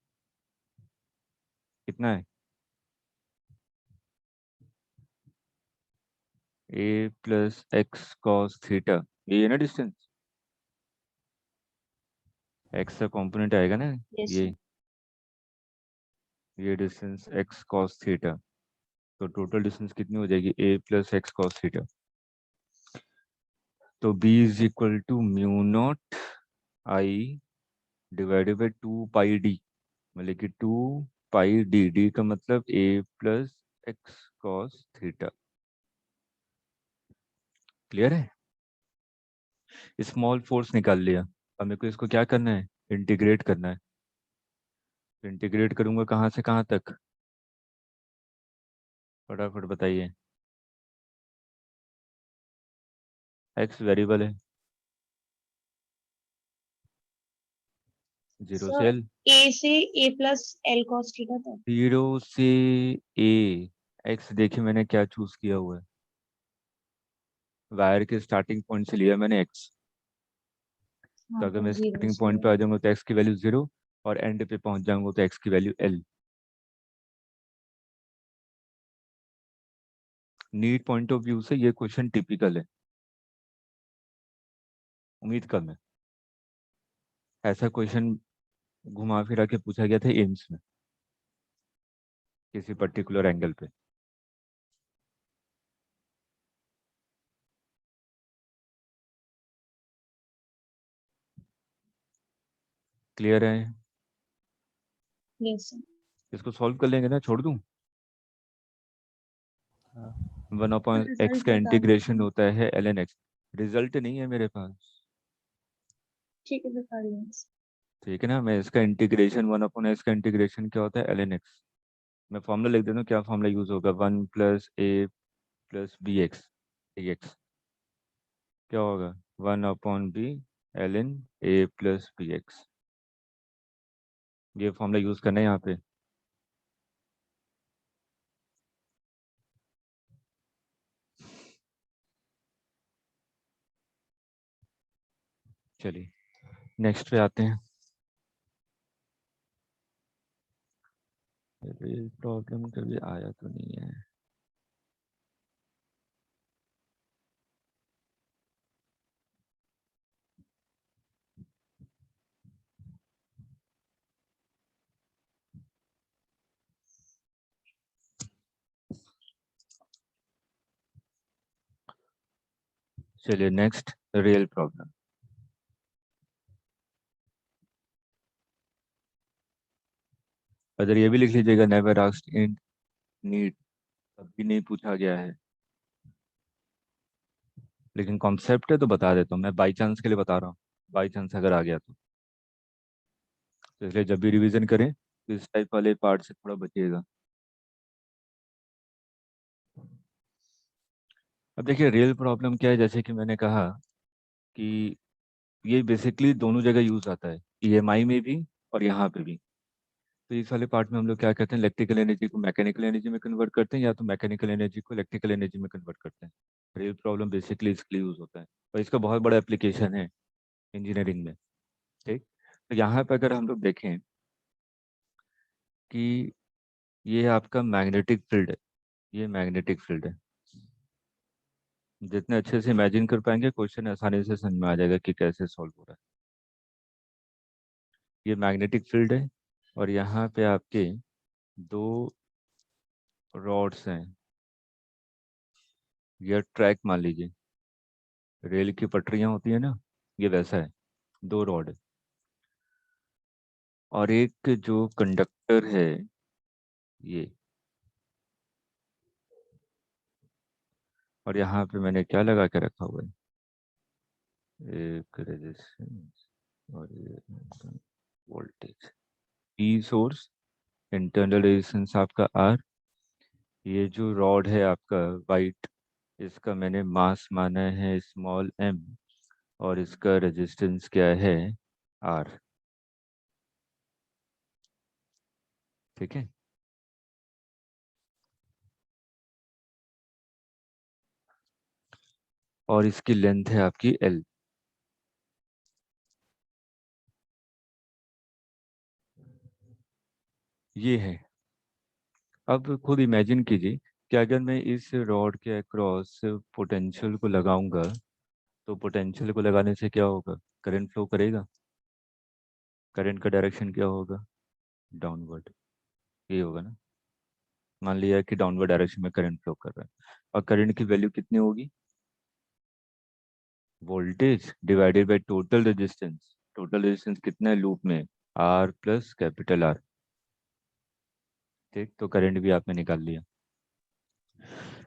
कितना है, a plus x cos theta, ये है ना डिस्टेंस। x का कंपोनेंट आएगा ना, यस सर। ये ये डिस्टेंस x कॉस थीटा। तो टोटल डिस्टेंस कितनी हो जाएगी, a plus x cos theta. तो b is equal to mu naught I divided by 2 pi d, मतलब कि 2 पाई d, d का मतलब a plus x cos theta. Clear है? स्मॉल फोर्स निकाल लिया। अब मेरे को इसको क्या करना है, इंटीग्रेट करना है। इंटीग्रेट करूंगा कहाँ से कहाँ तक, फटाफट बताइए। एक्स वेरिएबल है, जीरो से सर एल। ए से ए प्लस एल कॉस थीटा तक। जीरो से ए एक्स देखिए मैंने क्या चूज किया हुआ है, वायर के स्टार्टिंग पॉइंट से लिया मैंने एक्स। तो हाँ अगर तो मैं जीरो स्टार्टिंग से पॉइंट पे आ जाऊंगा तो एक्स की वैल्यू 0, और एंड पे पहुंच जाऊंगा तो एक्स की value L. NEET point of view से ये क्वेश्चन टिपिकल है, उम्मीद कम है ऐसा क्वेश्चन घुमा फिरा के पूछा गया था एम्स में किसी पर्टिकुलर एंगल पे। क्लियर है? Yes sir. इसको सॉल्व कर लेंगे ना, छोड़ दूं? हाँ 1 अपॉन एक्स रिजल्ट का बता इंटीग्रेशन दीजिए। होता है एल एन एक्स। रिजल्ट नहीं है मेरे पास, ठीक है बता दीजिए। ठीक है ना। मैं इसका इंटीग्रेशन 1 अपॉन एक्स का इंटीग्रेशन क्या होता है, एल एन एक्स। मैं फॉर्मूला लिख देता हूँ, क्या फॉर्मूला यूज होगा, 1 plus A plus B X. X क्या होगा, 1 upon B L N A plus B X. ये फॉर्मूला यूज करना है यहाँ पे। चलिए नेक्स्ट पे आते हैं। प्रॉब्लम कभी आया तो नहीं है। चलिए नेक्स्ट, रियल प्रॉब्लम। अगर ये भी लिख लीजिएगा, नेवर आस्क्ड इन नीट, तब भी नहीं पूछा गया है, लेकिन कॉन्सेप्ट है तो बता देता हूँ। मैं बाई चांस के लिए बता रहा हूँ, बाई चांस अगर आ गया तो इसलिए जब भी रिवीजन करें तो इस टाइप वाले पार्ट से थोड़ा बचिएगा। अब देखिए रियल प्रॉब्लम क्या है, जैसे कि मैंने कहा कि ये बेसिकली दोनों जगह यूज आता है, ईएमआई में भी और यहाँ पे भी। तो इस वाले पार्ट में हम लोग क्या करते हैं, इलेक्ट्रिकल एनर्जी को मैकेनिकल एनर्जी में कन्वर्ट करते हैं, या तो मैकेनिकल एनर्जी को इलेक्ट्रिकल एनर्जी में कन्वर्ट करते हैं। रियल प्रॉब्लम बेसिकली इसके लिए यूज होता है, और इसका बहुत बड़ा एप्लीकेशन है इंजीनियरिंग में। ठीक, तो यहाँ पे अगर हम लोग देखें कि ये आपका मैग्नेटिक फील्ड है, ये मैग्नेटिक फील्ड है। जितने अच्छे से इमेजिन कर पाएंगे क्वेश्चन आसानी से समझ में आ जाएगा कि कैसे सॉल्व हो रहा है। ये मैग्नेटिक फील्ड है, और यहाँ पे आपके दो रॉड्स हैं, ये ट्रैक मान लीजिए, रेल की पटरियां होती है ना, ये वैसा है, दो रॉड है। और एक जो कंडक्टर है ये, और यहाँ पे मैंने क्या लगा के रखा हुआ है, एक रेजिस्टेंस और ये voltage, P source, internal resistance आपका आर। ये जो रॉड है आपका वाइट, इसका मैंने मास माना है स्मॉल एम, और इसका रेजिस्टेंस क्या है, आर। ठीक है, और इसकी लेंथ है आपकी एल। ये है। अब खुद इमेजिन कीजिए कि अगर मैं इस रॉड के अक्रॉस पोटेंशियल को लगाऊंगा, तो पोटेंशियल को लगाने से क्या होगा, करंट फ्लो करेगा। करंट का डायरेक्शन क्या होगा, डाउनवर्ड। ये होगा ना, मान लिया कि डाउनवर्ड डायरेक्शन में करंट फ्लो कर रहा है, और करंट की वैल्यू कितनी होगी, voltage divided by total resistance. Total resistance कितना है लूप में, आर प्लस कैपिटल आर। ठीक, तो करंट भी आपने निकाल लिया।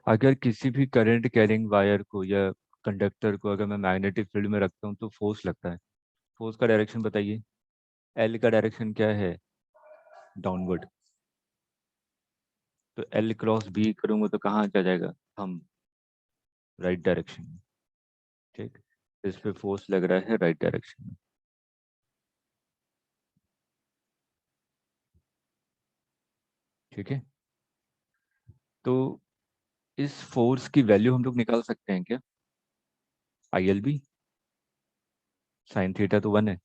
अगर किसी भी करंट कैरिंग वायर को या कंडक्टर को अगर मैं मैग्नेटिक फील्ड में रखता हूँ तो फोर्स लगता है। फोर्स का डायरेक्शन बताइए, एल का डायरेक्शन क्या है, डाउनवर्ड। तो एल क्रॉस बी करूंगा तो कहाँ चला जाएगा, हम राइट डायरेक्शन में। ठीक, इस पे फोर्स लग रहा है राइट डायरेक्शन में। ठीक है, तो इस फोर्स की वैल्यू हम लोग निकाल सकते हैं क्या? ILB साइन थीटा तो 1 है,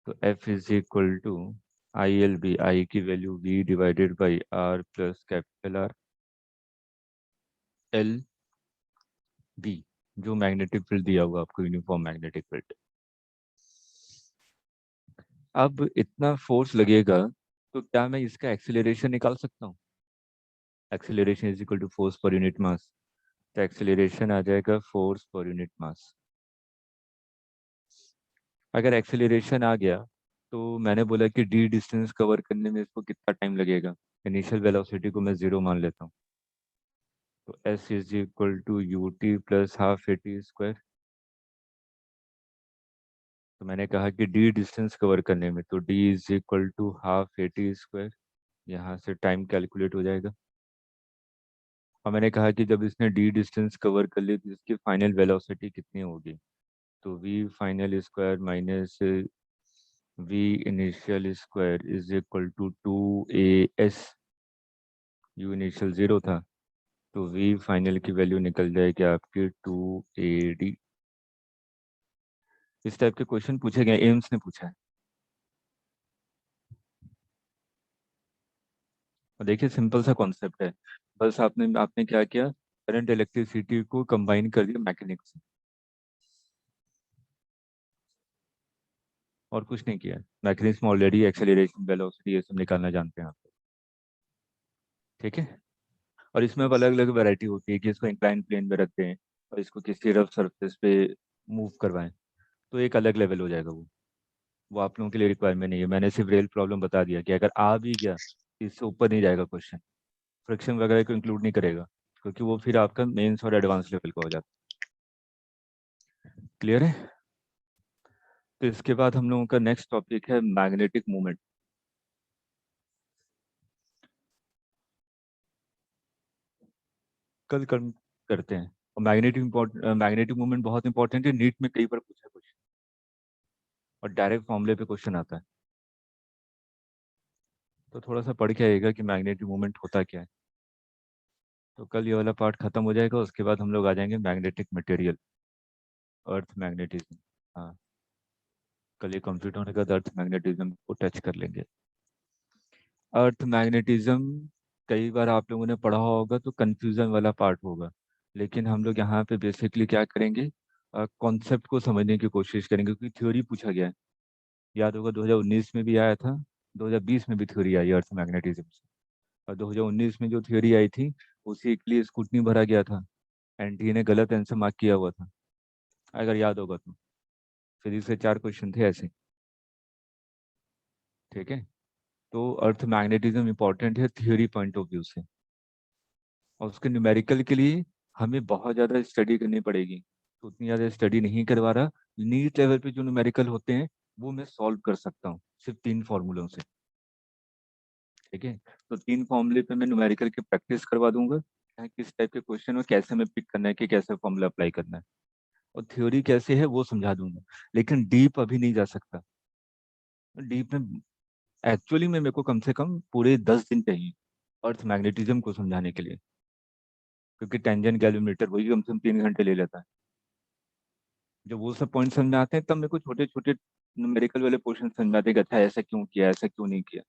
तो F is equal to ILB, I की value V divided by R plus capital R L B, जो मैग्नेटिक फील्ड दिया हुआ आपको, यूनिफॉर्म मैग्नेटिक फील्ड। अब इतना फोर्स लगेगा तो क्या मैं इसका एक्सेलरेशन निकाल सकता हूँ? Acceleration is equal to force पर यूनिट मास, तो एक्सेलरेशन आ जाएगा फोर्स पर यूनिट मास। अगर एक्सेलरेशन आ गया तो मैंने बोला कि d डिस्टेंस कवर करने में इसको कितना टाइम लगेगा। इनिशियल वेलोसिटी को मैं 0 मान लेता हूँ, तो s is equal to ut plus half at square. तो मैंने कहा कि d डिस्टेंस कवर करने में, तो d is equal to half at square. यहाँ से टाइम कैलकुलेट हो जाएगा। और मैंने कहा कि जब इसने d डिस्टेंस कवर कर ली तो इसकी फाइनल वेलोसिटी कितनी होगी, तो v final square minus v initial square is equal to 2as। u initial 0 था, तो v फाइनल की वैल्यू निकल जाएगी आपकी 2AD। इस टाइप के क्वेश्चन पूछे गए, एम्स ने पूछा है। और देखिए सिंपल सा कॉन्सेप्ट है, बस आपने आपने क्या किया, करंट इलेक्ट्रिसिटी को कंबाइन कर दिया मैकेनिक्स से, और कुछ नहीं किया। मैकेनिक्स में ऑलरेडी एक्सेलरेशन वेलोसिटी ये सब निकालना जानते हैं आप, ठीक है। और इसमें अब अलग अलग वैरायटी होती है कि इसको इंक्लाइन प्लेन में रखते हैं और इसको किसी रफ सरफेस पे मूव करवाएं, तो एक अलग लेवल हो जाएगा। वो आप लोगों के लिए रिक्वायरमेंट नहीं है। मैंने सिर्फ रियल प्रॉब्लम बता दिया कि अगर आ भी गया इससे ऊपर नहीं जाएगा क्वेश्चन, फ्रिक्शन वगैरह को इंक्लूड नहीं करेगा, क्योंकि वो फिर आपका मेंस और एडवांस लेवल का हो जाता है। क्लियर है? तो इसके बाद हम लोगों का नेक्स्ट टॉपिक है मैग्नेटिक मूवमेंट। कल करते हैं। और मैग्नेटिक मूवमेंट बहुत इंपॉर्टेंट है, नीट में कई बार पूछा क्वेश्चन और डायरेक्ट फॉर्मूले पे क्वेश्चन आता है, तो थोड़ा सा पढ़ के आएगा कि मैग्नेटिक मूवमेंट होता क्या है। तो कल ये वाला पार्ट खत्म हो जाएगा, उसके बाद हम लोग आ जाएंगे मैग्नेटिक मटेरियल, अर्थ मैग्नेटिज्म। हाँ, कल ये कंप्लीट होने के बाद अर्थ मैग्नेटिज्म को टच कर लेंगे। अर्थ मैग्नेटिज्म कई बार आप लोगों ने पढ़ा होगा तो कंफ्यूजन वाला पार्ट होगा, लेकिन हम लोग यहाँ पे बेसिकली क्या करेंगे, कॉन्सेप्ट को समझने की कोशिश करेंगे, क्योंकि थ्योरी पूछा गया है। याद होगा 2019 में भी आया था, 2020 में भी थ्योरी आई अर्थ मैग्नेटिज्म से। और 2019 में जो थ्योरी आई थी उसी के लिए स्कूटनी भरा गया था, एनटीए ने गलत आंसर मार्क किया हुआ था, अगर याद होगा तो। फिजिक्स के 4 क्वेश्चन थे ऐसे, ठीक है। तो अर्थ मैग्नेटिज्म इंपॉर्टेंट है थ्योरी पॉइंट ऑफ व्यू से, और उसके न्यूमेरिकल के लिए हमें बहुत ज़्यादा स्टडी करनी पड़ेगी, तो उतनी ज़्यादा स्टडी नहीं करवा रहा। नीट लेवल पे जो न्यूमेरिकल होते हैं वो मैं सॉल्व कर सकता हूँ सिर्फ 3 फॉर्मूलों से, ठीक है। तो 3 फॉर्मूले पे मैं न्यूमेरिकल की प्रैक्टिस करवा दूंगा, किस टाइप के क्वेश्चन में कैसे मैं पिक करना है कि कैसे फॉर्मूला अप्लाई करना है, और थ्योरी कैसे है वो समझा दूंगा। लेकिन डीप अभी नहीं जा सकता। डीप में एक्चुअली में मेरे को कम से कम पूरे 10 दिन चाहिए अर्थ मैग्नेटिज्म को समझाने के लिए, क्योंकि टेंजेंट गैल्वेमीटर वही कम से कम 3 घंटे ले लेता है। जब वो सब पॉइंट समझ में आते हैं तब मेरे को छोटे छोटे न्यूमेरिकल वाले क्वेश्चन समझ में आते हैं कि अच्छा ऐसा क्यों किया, ऐसा क्यों नहीं किया।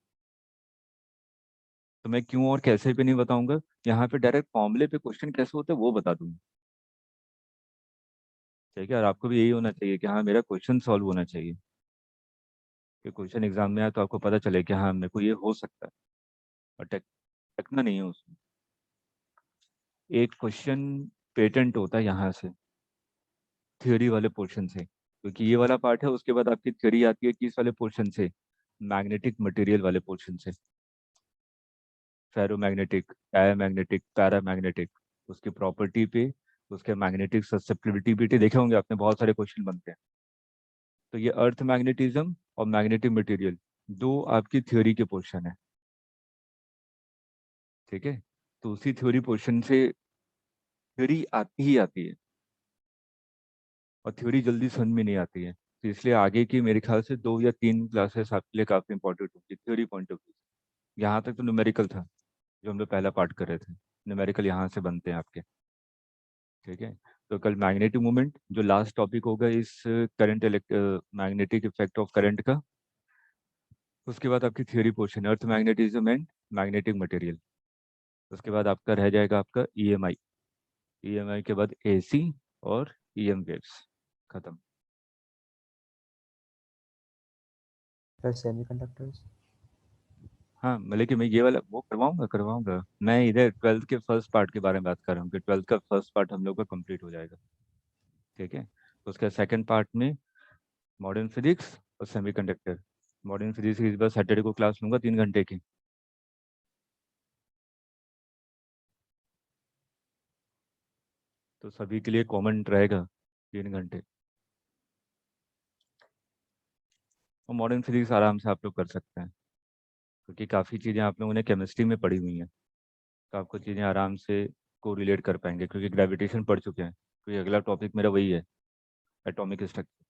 तो मैं क्यों और कैसे पे नहीं बताऊंगा, यहाँ पे डायरेक्ट फॉर्मूले पे क्वेश्चन कैसे होता है वो बता दूंगा, ठीक है। और आपको भी यही होना चाहिए कि हाँ मेरा क्वेश्चन सॉल्व होना चाहिए, कि क्वेश्चन एग्जाम में आए तो आपको पता चले कि हाँ मेरे को ये हो सकता है, और टकना नहीं है उसमें। एक क्वेश्चन पेटेंट होता है यहाँ से, थ्योरी वाले पोर्शन से, क्योंकि ये वाला पार्ट है, उसके बाद आपकी थ्योरी आती है किस वाले पोर्शन से, मैग्नेटिक मटेरियल वाले पोर्शन से, फेरोमैग्नेटिक, डायमैग्नेटिक, पैरामैग्नेटिक, उसकी प्रॉपर्टी पे, उसके मैग्नेटिक ससेप्टिबिलिटी देखे होंगे आपने, बहुत सारे क्वेश्चन बनते हैं। तो ये अर्थ मैग्नेटिज्म और मैग्नेटिक मटेरियल 2 आपकी थ्योरी के पोर्शन है, ठीक है। तो उसी थ्योरी पोर्शन से थ्योरी आती ही आती है, और थ्योरी जल्दी समझ में नहीं आती है, तो इसलिए आगे की मेरे ख्याल से 2 या 3 क्लासेस आपके लिए काफी इंपॉर्टेंट होगी थ्योरी पॉइंट ऑफ व्यू। यहाँ तक तो न्यूमेरिकल था जो हम लोग पहला पार्ट कर रहे थे। न्यूमेरिकल यहाँ से बनते हैं आपके, ठीक है। तो कल मैग्नेटिक मोमेंट जो लास्ट टॉपिक होगा इस current magnetic effect of current का। उसके बाद आपकी theory portion earth magnetism and magnetic material. उसके बाद आपका रह जाएगा आपका ईएमआई, ईएमआई के बाद एसी और ईएम वेव्स, खत्म। Sir semiconductors. हाँ मतलब कि मैं ये वाला वो करवाऊंगा मैं इधर 12th के फर्स्ट पार्ट के बारे में बात कर रहा हूँ कि 12th का फर्स्ट पार्ट हम लोग का कंप्लीट हो जाएगा, ठीक है। तो उसका सेकंड पार्ट में मॉडर्न फिजिक्स और सेमीकंडक्टर। मॉडर्न फिजिक्स की इस बार सैटरडे को क्लास लूंगा 3 घंटे की। तो सभी के लिए कॉमन रहेगा 3 घंटे। और मॉडर्न फिजिक्स आराम से आप लोग कर सकते हैं क्योंकि काफ़ी चीज़ें आप लोगों ने केमिस्ट्री में पढ़ी हुई हैं, तो आपको चीज़ें आराम से को रिलेट कर पाएंगे क्योंकि ग्रेविटेशन पढ़ चुके हैं। क्योंकि अगला टॉपिक मेरा वही है, एटॉमिक स्ट्रक्चर।